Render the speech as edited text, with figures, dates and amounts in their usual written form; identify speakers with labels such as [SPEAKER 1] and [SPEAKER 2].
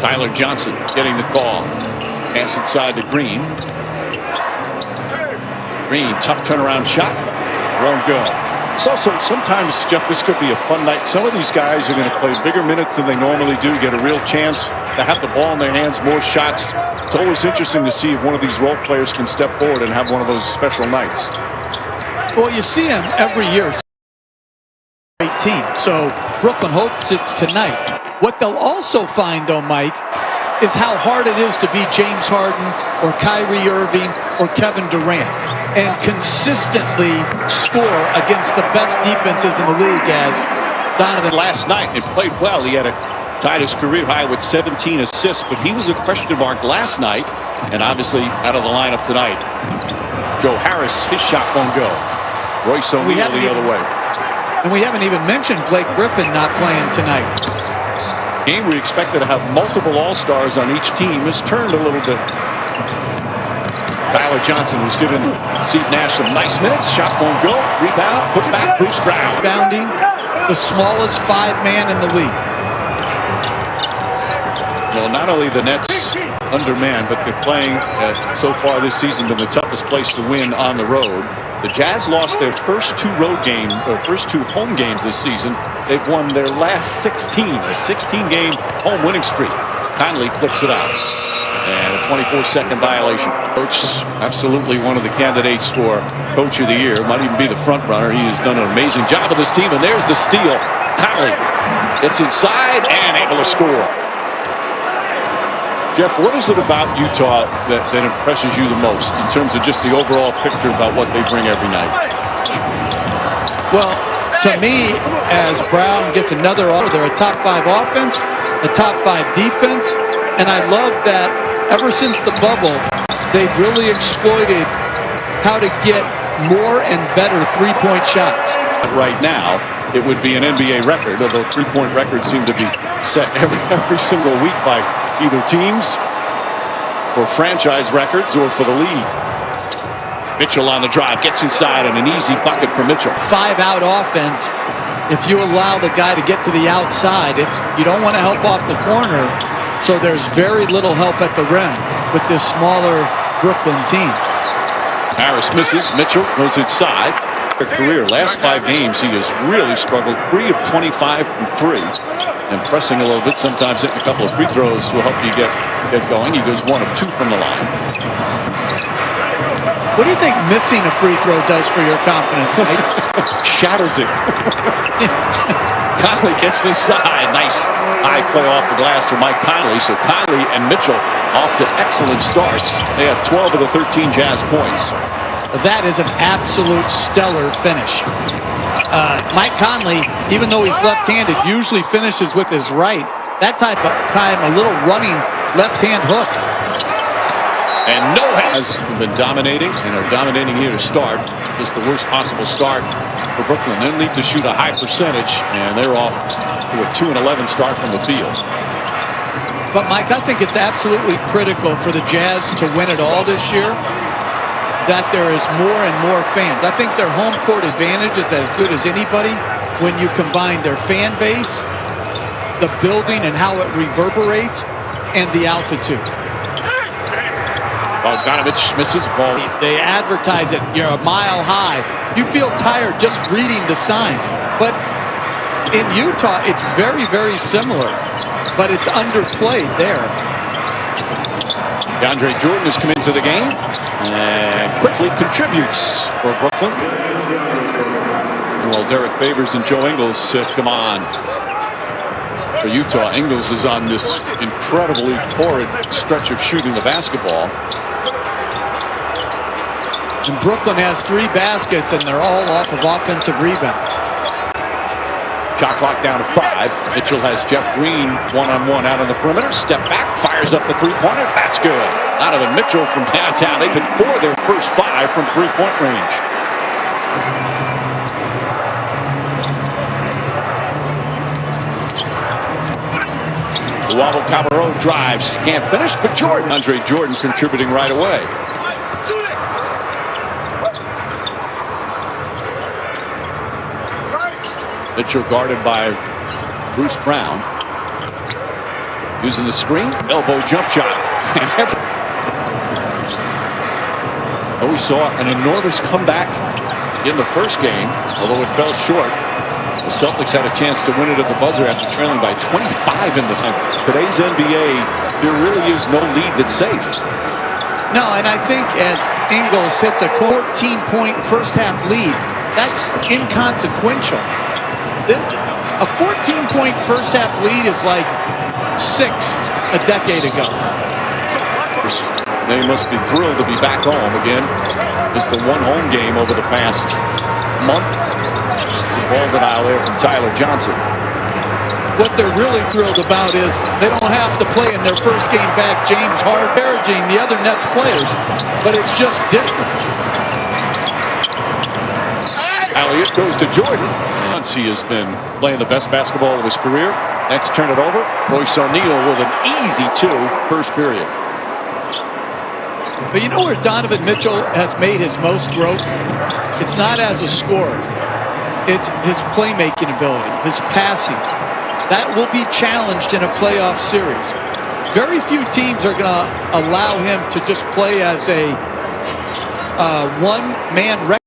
[SPEAKER 1] Tyler Johnson getting the call. Pass inside to Green. Green, tough turnaround shot. Won't go. It's also sometimes, Jeff, this could be a fun night. Some of these guys are going to play bigger minutes than they normally do, get a real chance to have the ball in their hands, more shots. It's always interesting to see if one of these role players can step forward and have one of those special nights.
[SPEAKER 2] Well, you see him every year. Great team. So Brooklyn hopes it's tonight. What they'll also find, though, Mike, is how hard it is to beat James Harden or Kyrie Irving or Kevin Durant and consistently score against the best defenses in the league as Donovan.
[SPEAKER 1] Last night, it played well. He had tied his career high with 17 assists, but he was a question mark last night and obviously out of the lineup tonight. Joe Harris, his shot won't go. Royce O'Neal the other way.
[SPEAKER 2] And we haven't even mentioned Blake Griffin not playing tonight.
[SPEAKER 1] Game we expected to have multiple All-Stars on each team has turned a little bit. Tyler Johnson was giving Steve Nash some nice minutes. Shot won't go. Rebound. Put back. Bruce Brown.
[SPEAKER 2] Bounding the smallest 5-man in the league.
[SPEAKER 1] Well, not only the Nets undermanned, but they're playing so far this season been the toughest place to win on the road. The Jazz lost their first 2 road games, or first 2 home games this season. They've won their last 16, a 16-game home winning streak. Conley flips it out. And a 24-second violation. Coach, absolutely one of the candidates for Coach of the Year. Might even be the front runner. He has done an amazing job with this team. And there's the steal. Conley gets inside and able to score. Jeff, what is it about Utah that impresses you the most in terms of just the overall picture about what they bring every night?
[SPEAKER 2] Well, to me, as Brown gets another offer, they're a top 5 offense, a top 5 defense, and I love that ever since the bubble, they've really exploited how to get more and better three-point shots.
[SPEAKER 1] Right now, it would be an NBA record, although three-point records seem to be set every single week by either teams or franchise records or for the league. Mitchell on the drive, gets inside, and an easy bucket for Mitchell.
[SPEAKER 2] 5-out offense. If you allow the guy to get to the outside, you don't want to help off the corner, so there's very little help at the rim with this smaller Brooklyn team.
[SPEAKER 1] Harris misses. Mitchell goes inside. Their career, last 5 games, he has really struggled. 3 of 25 from 3. And pressing a little bit, sometimes hitting a couple of free throws will help you get going. He goes 1 of 2 from the line.
[SPEAKER 2] What do you think missing a free throw does for your confidence, Mike?
[SPEAKER 1] Shatters it. Conley gets inside. Nice high play off the glass for Mike Conley. So Conley and Mitchell off to excellent starts. They have 12 of the 13 Jazz points.
[SPEAKER 2] That is an absolute stellar finish. Mike Conley, even though he's left-handed, usually finishes with his right. That type of time, a little running left-hand hook.
[SPEAKER 1] And no has been dominating and are dominating here to start. Just the worst possible start for Brooklyn. They'll need to shoot a high percentage, and they're off to a 2-11 start from the field.
[SPEAKER 2] But, Mike, I think it's absolutely critical for the Jazz to win it all this year that there is more and more fans. I think their home court advantage is as good as anybody when you combine their fan base, the building and how it reverberates, and the altitude.
[SPEAKER 1] Bogdanovich misses the ball.
[SPEAKER 2] They advertise it, you're a mile high. You feel tired just reading the sign. But in Utah, it's very, very similar. But it's underplayed there.
[SPEAKER 1] DeAndre Jordan has come into the game and quickly contributes for Brooklyn. Well, Derek Favors and Joe Ingles come on for Utah. Ingles is on this incredibly torrid stretch of shooting the basketball.
[SPEAKER 2] And Brooklyn has 3 baskets, and they're all off of offensive rebounds.
[SPEAKER 1] Shot clock down to 5. Mitchell has Jeff Green one-on-one out on the perimeter. Step back, fires up the three-pointer. That's good. Donovan Mitchell from downtown. They've hit 4 of their first 5 from three-point range. Luavo Cabarro drives. Can't finish, but Andre Jordan contributing right away. Mitchell guarded by Bruce Brown. Using the screen, elbow jump shot. We saw an enormous comeback in the first game, although it fell short. The Celtics had a chance to win it at the buzzer after trailing by 25 in the today's NBA. There really is no lead that's safe.
[SPEAKER 2] No, and I think as Ingles hits a 14-point first-half lead, that's inconsequential. A 14-point first-half lead is like 6 a decade ago.
[SPEAKER 1] They must be thrilled to be back home again. It's the one home game over the past month. Ball denial there from Tyler Johnson.
[SPEAKER 2] What they're really thrilled about is they don't have to play in their first game back James Harden, encouraging the other Nets players, but it's just different.
[SPEAKER 1] Elliott goes to Jordan. He has been playing the best basketball of his career. Nets turn it over. Royce O'Neal with an easy 2 first period.
[SPEAKER 2] But you know where Donovan Mitchell has made his most growth? It's not as a scorer. It's his playmaking ability, his passing. That will be challenged in a playoff series. Very few teams are going to allow him to just play as a one-man record.